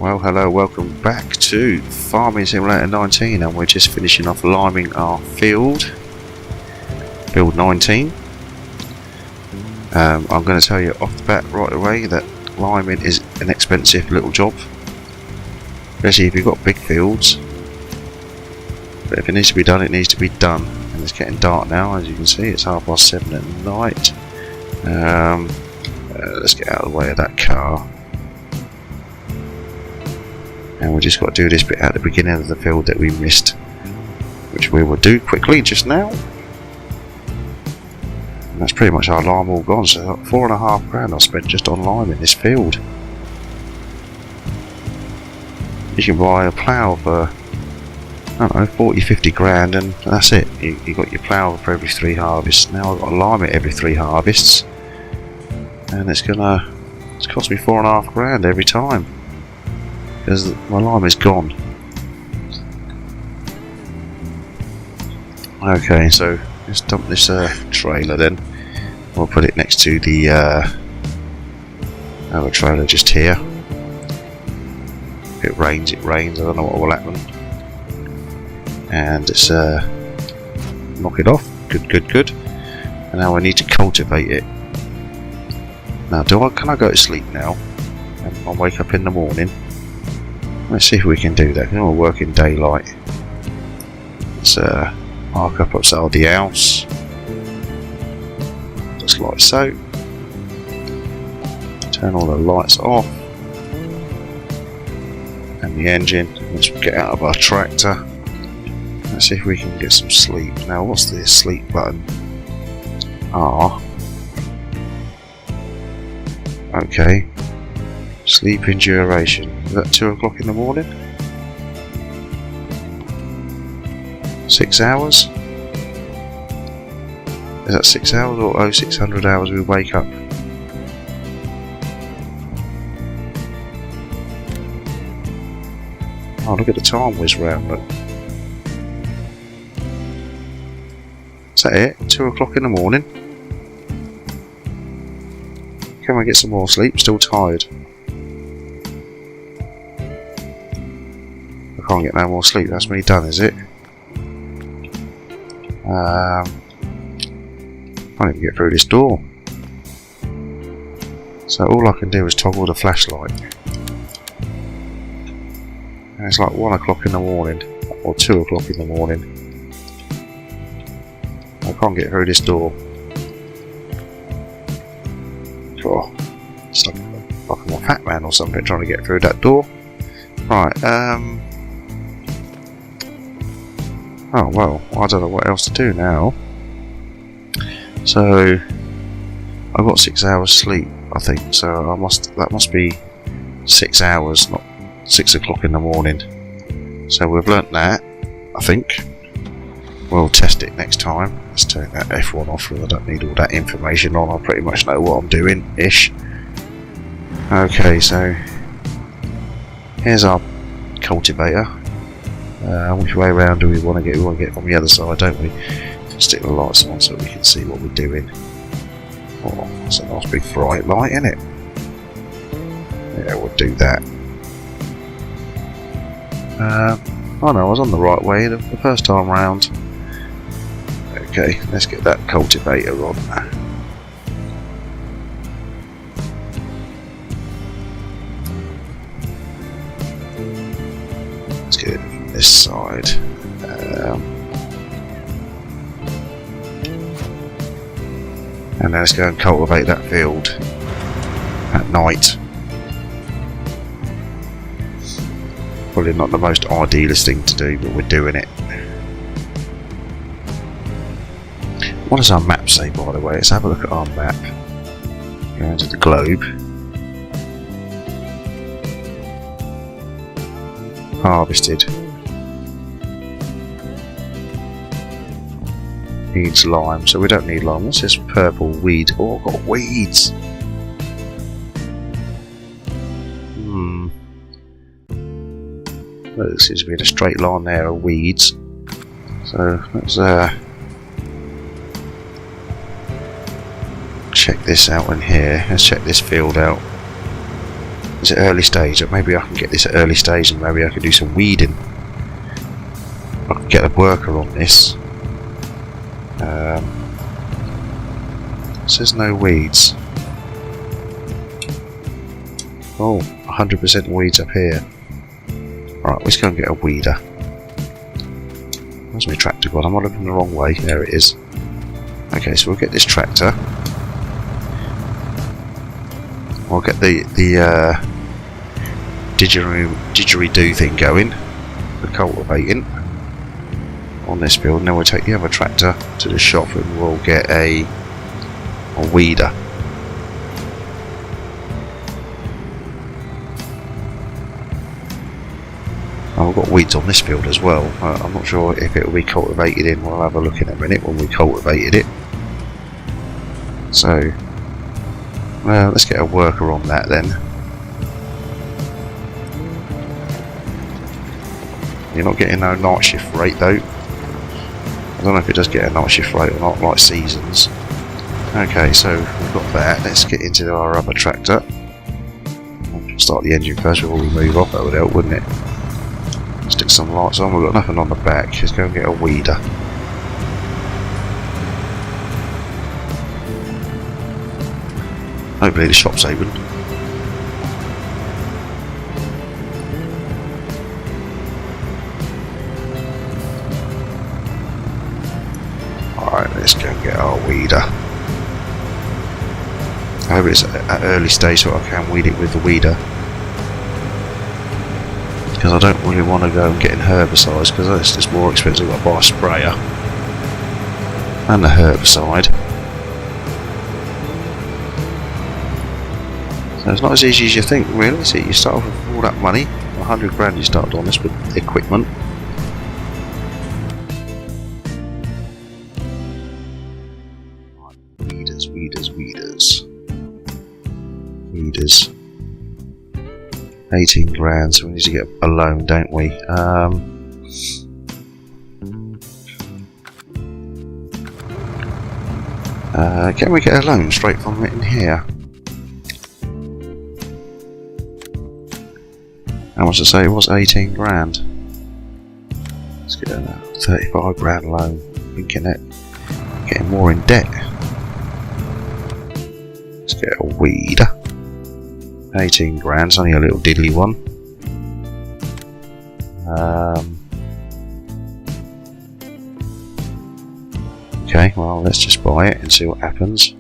Well, hello, welcome back to Farming Simulator 19, and we're just finishing off liming our field, build 19. I'm going to tell you off the bat right away that liming is an expensive little job, especially if you've got big fields. But if it needs to be done, it needs to be done. And it's getting dark now, as you can see. It's 7:30 at night. Let's get out of the way of that car. And we just got to do this bit at the beginning of the field that we missed, which we will do quickly just now. And that's pretty much our lime all gone. So £4.5 grand I spent just on liming this field. You can buy a plough for, I don't know, 40-50 grand, and that's it. You got your plough for every 3 harvests. Now I've got to lime it every 3 harvests, and it's cost me £4.5 grand every time, because my lime is gone. Okay, so let's dump this trailer then. We'll put it next to the other trailer just here. If it rains, it rains. I don't know what will happen. And it's knock it off. Good. And now I need to cultivate it. Now, can I go to sleep now? And I'll wake up in the morning. Let's see if we can do that. We'll work in daylight. Let's mark up outside the house, just like so. Turn all the lights off and the engine. Let's get out of our tractor. Let's see if we can get some sleep. Now, what's the sleep button? R. Okay. Sleeping duration. Is that 2 o'clock in the morning? 6 hours? Is that 6 hours or 0600 hours we wake up? Oh, look at the time whiz round, look. Is that it? 2 o'clock in the morning? Can I get some more sleep? Still tired. I can't get no more sleep. That's me done, is it? I can't even get through this door. So all I can do is toggle the flashlight. And it's like 1 o'clock in the morning, or 2 o'clock in the morning. I can't get through this door. Oh, it's like I'm a fat man or something trying to get through that door. Right, oh well, I don't know what else to do now. So I've got 6 hours sleep, I think. So that must be 6 hours, not 6 o'clock in the morning. So we've learnt that, I think. We'll test it next time. Let's turn that F1 off, because I don't need all that information on. I pretty much know what I'm doing, ish. Okay, so here's our cultivator. Which way around do we want to get? We want to get from the other side, don't we? Stick the lights on so we can see what we're doing. Oh, that's a nice big bright light, isn't it? Yeah, we'll do that. Oh no, I was on the right way the first time round. Okay, let's get that cultivator on. Let's get it from this side. And let's go and cultivate that field at night. Probably not the most idealist thing to do, but we're doing it. What does our map say, by the way? Let's have a look at our map. Go into the globe. Harvested. Needs lime, so we don't need lime. What's this purple weed? Oh, I've got weeds! Well, there seems to be a straight line there of weeds. So let's check this out in here. Let's check this field out. Is it early stage? Maybe I can get this at early stage and maybe I can do some weeding. I can get a worker on this. It says no weeds. Oh, 100% weeds up here. Right, let's go and get a weeder. Where's my tractor gone? Am I looking the wrong way? There it is. Okay, so we'll get this tractor. We'll get the didgeridoo thing going, the cultivating on this build, and then we'll take the other tractor to the shop and we'll get a weeder. And we've got weeds on this field as well. I'm not sure if it will be cultivated in. We'll have a look in a minute when we cultivated it. So let's get a worker on that then. You're not getting no night shift rate though. I don't know if it does get a night shift rate or not, like seasons. Okay, so we've got that. Let's get into our other tractor. Start the engine first before we move off. That would help, wouldn't it? Stick some lights on. We've got nothing on the back. Let's go and get a weeder. Hopefully the shop's open. Alright, let's go and get our weeder. I hope it's at early stage so I can weed it with the weeder. Because I don't really want to go and get in herbicides because it's just more expensive. I've got to buy a sprayer and a herbicide. So it's not as easy as you think, really. See, you start off with all that money, 100 grand you started on this with equipment. Weeders. 18 grand, so we need to get a loan, don't we? Can we get a loan straight from it in here? How much to say it was? 18 grand. Let's get a 35 grand loan. Thinking it getting more in debt. Let's get a weeder. 18 grand's only a little diddly one. Okay, well let's just buy it and see what happens.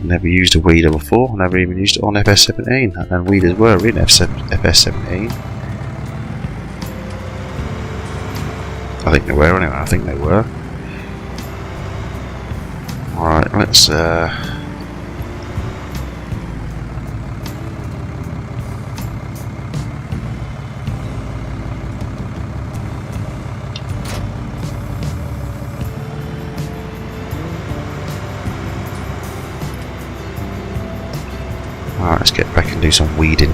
Never used a weeder before, never even used it on FS17, and weeders were in FS17. I think they were anyway, I think they were. Alright, let's Alright, let's get back and do some weeding.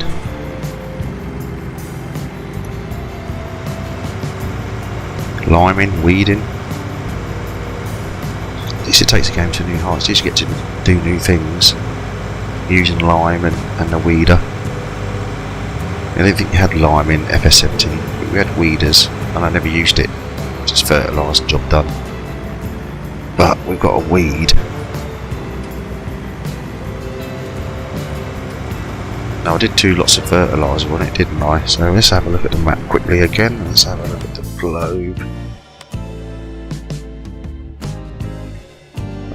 Liming, weeding. At least it takes the game to new heights. At least you get to do new things using lime and the weeder. I don't think you had lime in FS17, but we had weeders and I never used it. Just fertilised, job done. But we've got a weed. Now I did 2 lots of fertiliser on it, didn't I? So let's have a look at the map quickly again. Let's have a look at the globe.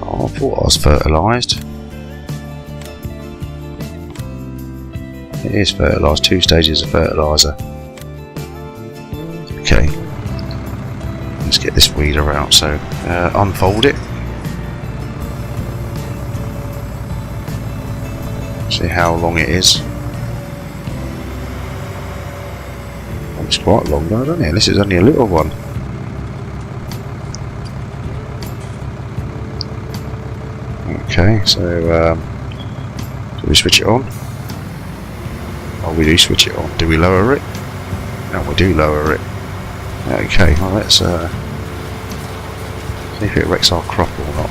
Oh, I thought I was fertilised. It is fertilised, 2 stages of fertiliser. Okay. Let's get this weeder out. So unfold it. See how long it is. It's quite long though, isn't it? This is only a little one. Okay, so do we switch it on? Oh, we do switch it on. Do we lower it? No, we do lower it. Okay, well let's see if it wrecks our crop or not.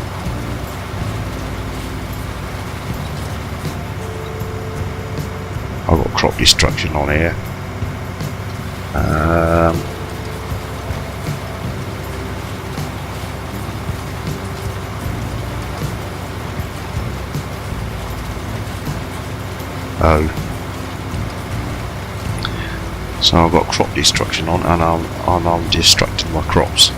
destruction on here. Oh, so I've got crop destruction on, and I'm destructing my crops.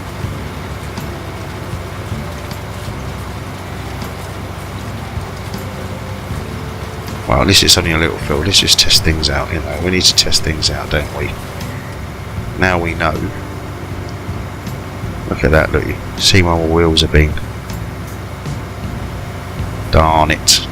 Well, at least it's only a little field. Let's just test things out. You know, we need to test things out, don't we? Now we know. Look at that. Look, you see where my wheels are being. Darn it.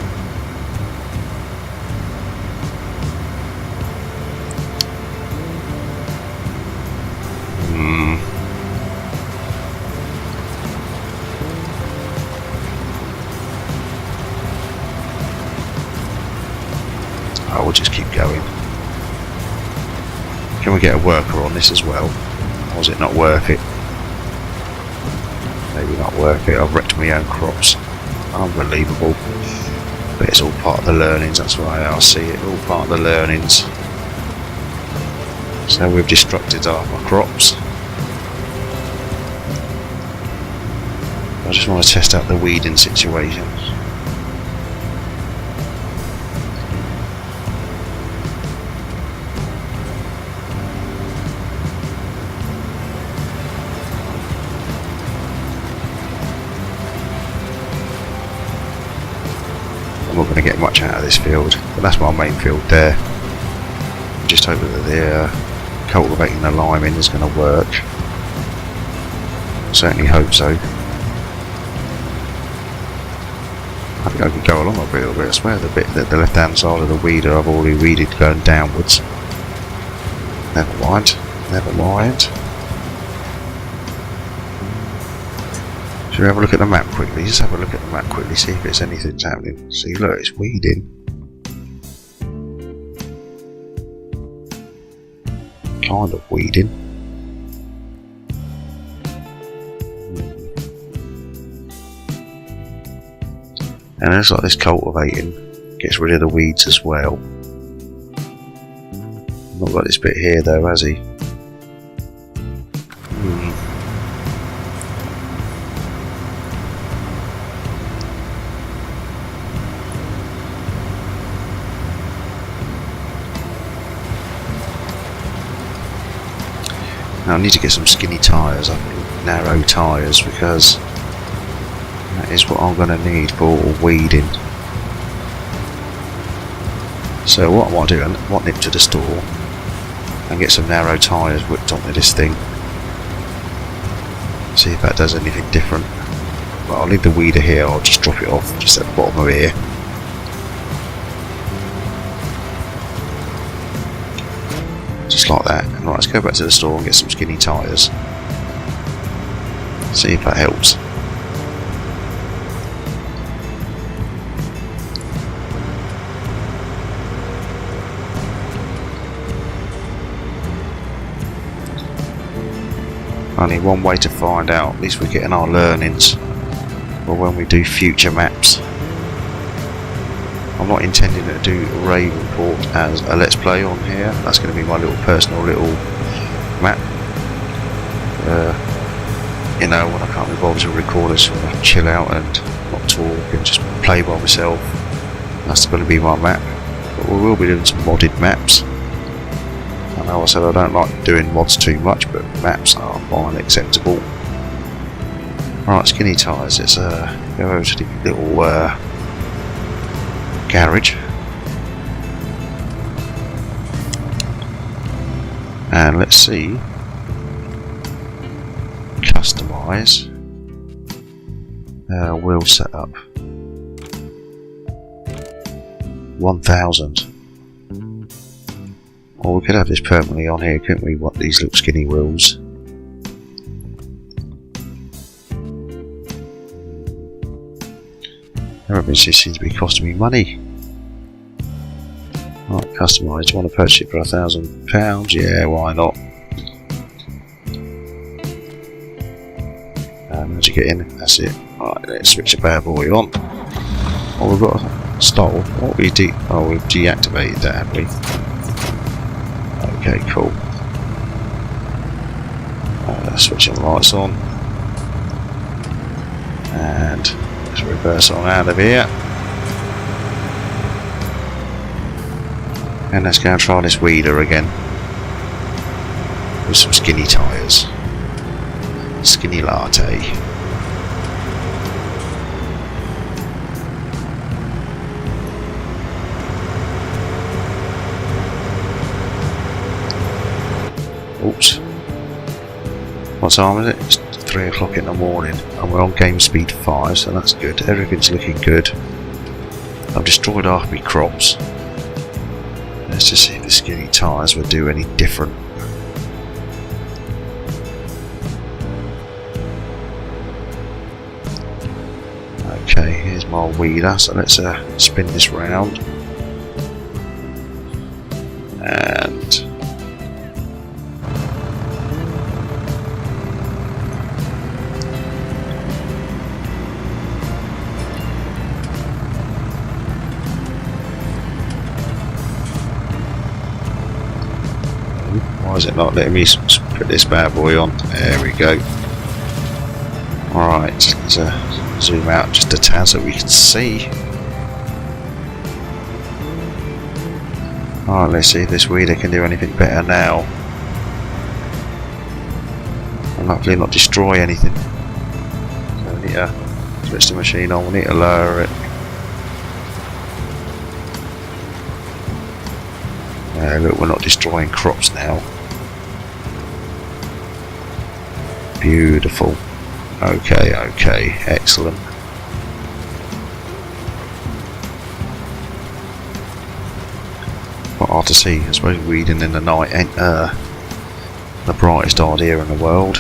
Oh, we'll just keep going. Can we get a worker on this as well? Or is it not worth it? Maybe not worth it. I've wrecked my own crops. Unbelievable. But it's all part of the learnings, that's why I see it. All part of the learnings. So we've destructed our crops. I just want to test out the weeding situation. I'm not going to get much out of this field, but that's my main field there. I'm just hoping that the cultivating the lime in is going to work. Certainly hope so. I think I could go along a little bit. I swear the bit that the left hand side of the weeder I've already weeded going downwards. Never mind, never mind. Should we have a look at the map quickly? Just have a look at the map quickly, see if it's anything's happening. See, look, it's weeding. Kind of weeding. And it looks like this cultivating gets rid of the weeds as well. Not got this bit here though, has he? Now I need to get some skinny tyres, I think, narrow tyres, because that is what I'm going to need for weeding. So what I want to do, I want to nip to the store and get some narrow tyres whipped onto this thing. See if that does anything different. But I'll leave the weeder here, I'll just drop it off just at the bottom of here. Just like that. And right, let's go back to the store and get some skinny tyres. See if that helps. Only one way to find out, at least we're getting our learnings for when we do future maps. I'm not intending to do Ravenport as a let's play on here. That's going to be my little personal little map. You know, when I can't be bothered to record, I just want to chill out and not talk and just play by myself. That's going to be my map. But we will be doing some modded maps. I know I said I don't like doing mods too much, but maps are fine, acceptable. Right, skinny tyres. Let's go over to the little garage, and let's see. Customise wheel setup. 1000. Or we could have this permanently on here, couldn't we? What, these little skinny wheels? Everything seems to be costing me money. Right, customise. Do you want to purchase it for £1,000? Yeah, why not? And how'd you get in? That's it. Right, let's switch the bad boy on. Oh, we've got a stall. What we do? Oh, we've deactivated that, have we? Okay, cool. Switching the lights on. And let's reverse on out of here. And let's go and try this weeder again. With some skinny tyres. Skinny latte. Oops. What time is it? It's 3 o'clock in the morning and we're on game speed 5, so that's good. Everything's looking good. I've destroyed half my crops. Let's just see if the skinny tyres will do any different. Okay, here's my weeder, so let's spin this round. And why is it not letting me put this bad boy on? There we go. Alright, let's zoom out just a tad so we can see. Alright, let's see if this weeder can do anything better now. And hopefully not destroy anything. So we need to switch the machine on, we need to lower it. Look, we're not destroying crops now. Beautiful. Okay, okay, excellent. Quite hard to see. I suppose weeding in the night ain't the brightest idea in the world.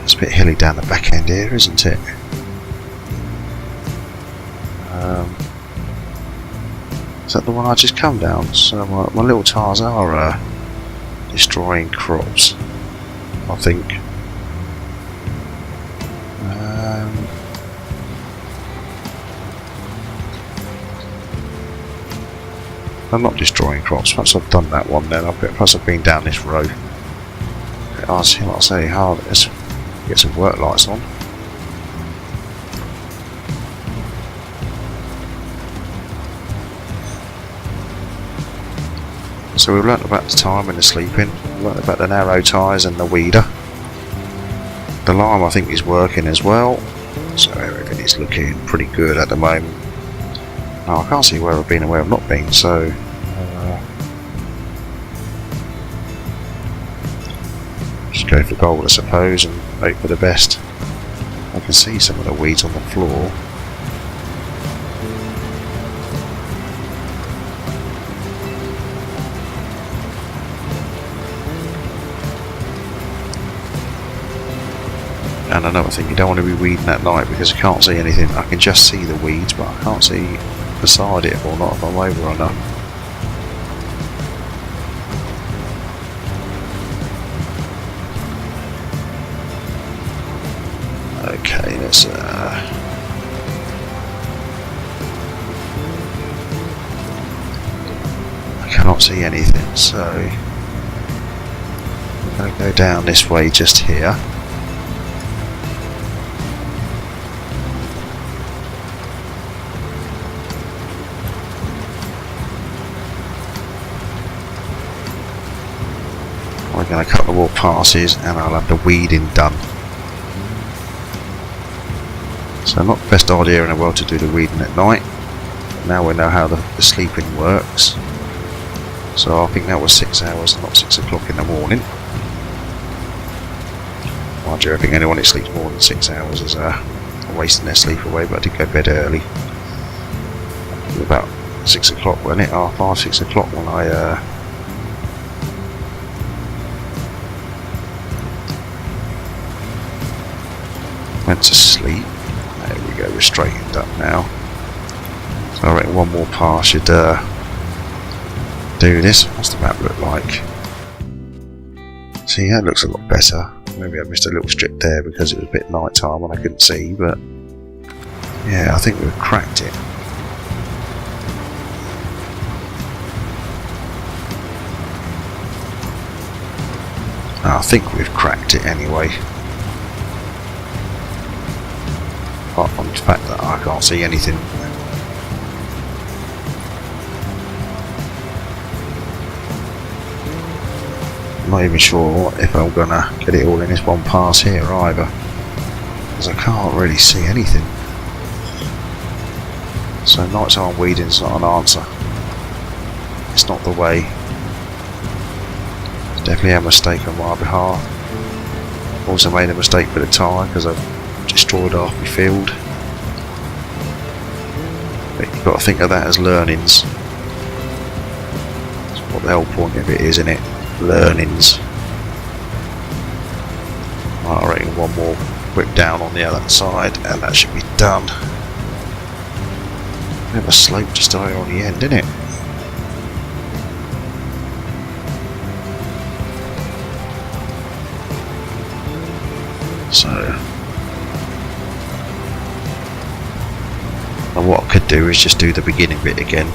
It's a bit hilly down the back end here, isn't it? Is that the one I just come down? So my little tyres are destroying crops, I think. I'm not destroying crops. Perhaps I've done that one then. Perhaps I've been down this road. I'll see what I say. Let's get some work lights on. So we've learnt about the time and the sleeping, we've learnt about the narrow tyres and the weeder. The lime I think is working as well, so everything is looking pretty good at the moment. Now I can't see where I've been and where I've not been, so just go for gold I suppose and hope for the best. I can see some of the weeds on the floor. And another thing, you don't want to be weeding at night because I can't see anything. I can just see the weeds, but I can't see beside it or not if I'm over enough. Okay, let's I cannot see anything, so I'm going to go down this way just here. We're going to cut the walk passes and I'll have the weeding done. So not the best idea in the world to do the weeding at night. Now we know how the sleeping works. So I think that was 6 hours, not 6 o'clock in the morning. Mind you, I think anyone that sleeps more than 6 hours is wasting their sleep away, but I did go to bed early. It was about 6 o'clock, wasn't it? 5, 6 o'clock when I went to sleep. There we go, we're straightened up now. So I reckon one more pass should do this. What's the map look like? See, that looks a lot better. maybe I missed a little strip there because it was a bit night time and I couldn't see, but yeah, I think we've cracked it. I think we've cracked it anyway. Apart from the fact that I can't see anything. I'm not even sure if I'm gonna get it all in this one pass here either, because I can't really see anything. So nighttime weeding's not an answer. It's not the way. It's definitely a mistake on my behalf. Also made a mistake with the tyre because I've destroyed half my field. But you've got to think of that as learnings. That's what the whole point of it is, isn't it? Learnings. Right, I reckon one more whip down on the other side and that should be done. Bit of a slope just higher on the end, isn't it? So, and what I could do is just do the beginning bit again.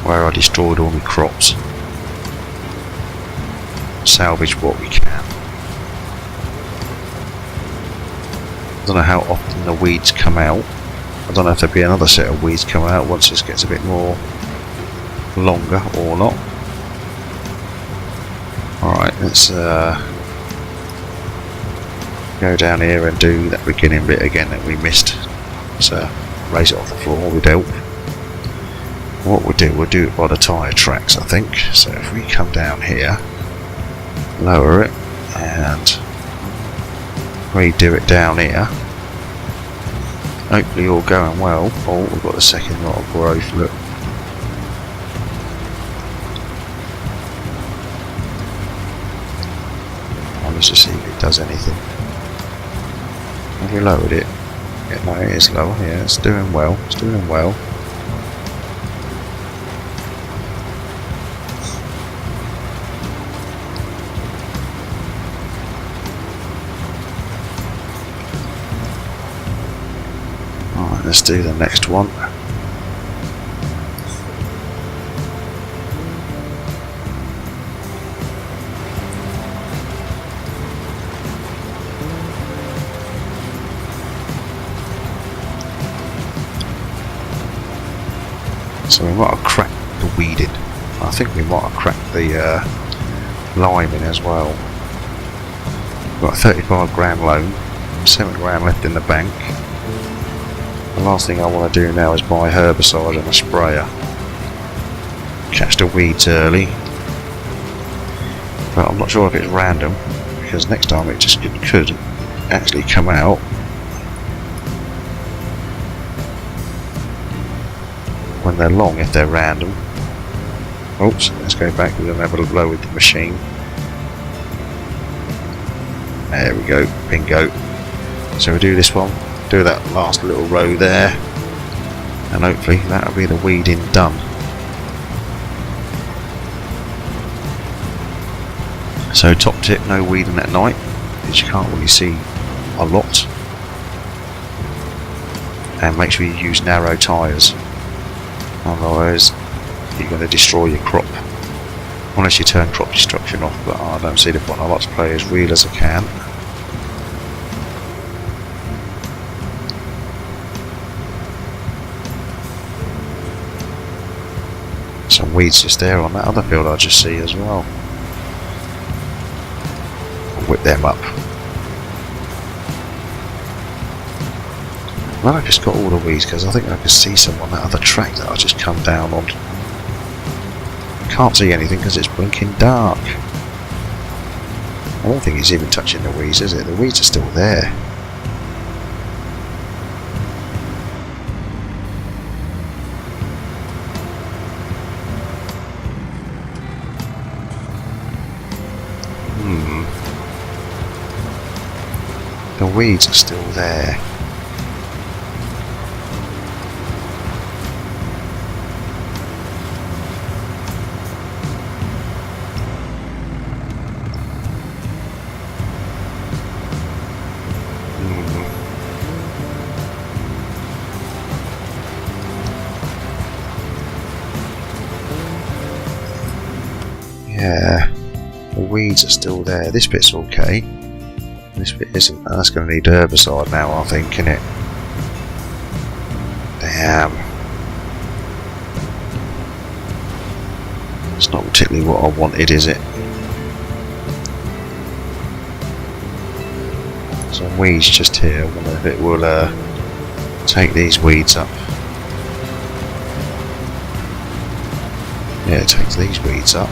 Where I destroyed all my crops. Salvage what we can. I don't know how often the weeds come out. I don't know if there'll be another set of weeds coming out once this gets a bit more longer or not. Alright, let's go down here and do that beginning bit again that we missed. So raise it off the floor with help. What we'll do it by the tyre tracks, I think. So if we come down here, lower it, and redo it down here. Hopefully all going well. Oh, we've got the second lot of growth, look. Let's just see if it does anything. Have we lowered it? Yeah, no, it is lower. Yeah, it's doing well. It's doing well. Alright, let's do the next one. So we might have cracked the weeding. I think we might have cracked the liming as well. We've got a 35 gram loan, 7 gram left in the bank. The last thing I want to do now is buy herbicide and a sprayer. Catch the weeds early. But I'm not sure if it's random, because next time it just could actually come out. When they're long, if they're random. Oops, let's go back, we're going to have a blow with the machine. There we go, bingo. So we'll do this one, do that last little row there, and hopefully that'll be the weeding done. So top tip, no weeding at night, because you can't really see a lot. And make sure you use narrow tyres. Otherwise you're going to destroy your crop unless you turn crop destruction off, but I don't see the point. I like to play as real as I can. Some weeds just there on that other field I just see as well. I'll whip them up. Well, I've just got all the weeds because I think I can see some on that other track that I just come down on. I can't see anything because it's blinking dark. I don't think it's even touching the weeds, is it? The weeds are still there. The weeds are still there. Yeah, the weeds are still there. This bit's okay. This bit isn't. And that's going to need herbicide now, I think, innit? Damn. It's not particularly what I wanted, is it? Some weeds just here. I wonder if it will take these weeds up. Yeah, it takes these weeds up.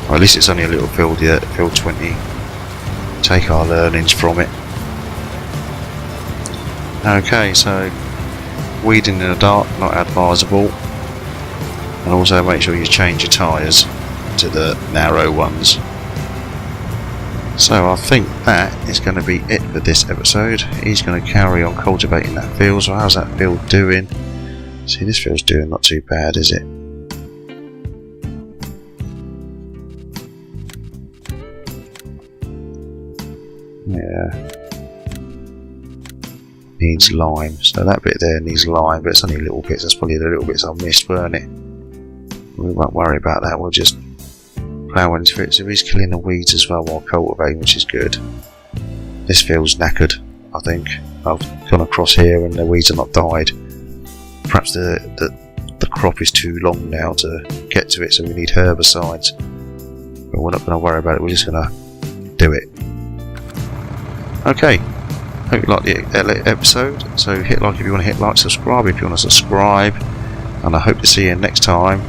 Well, at least it's only a little field yet, field 20. Take our learnings from it. Okay, so weeding in the dark, not advisable. And also make sure you change your tyres to the narrow ones. So I think that is going to be it for this episode. He's going to carry on cultivating that field. So how's that field doing? See, this field's doing not too bad, is it? Yeah. Needs lime. So that bit there needs lime, but it's only little bits. That's probably the little bits I missed, weren't it? We won't worry about that. We'll just plough into it. So he's killing the weeds as well while cultivating, which is good. This field's knackered, I think. I've gone across here and the weeds are not died. Perhaps the crop is too long now to get to it, so we need herbicides. But we're not going to worry about it. We're just going to do it. Okay. Hope you liked the episode. So hit like if you want to hit like, subscribe if you want to subscribe. And I hope to see you next time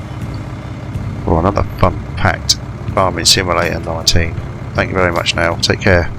for another fun-packed Farming Simulator 19. Thank you very much now. Take care.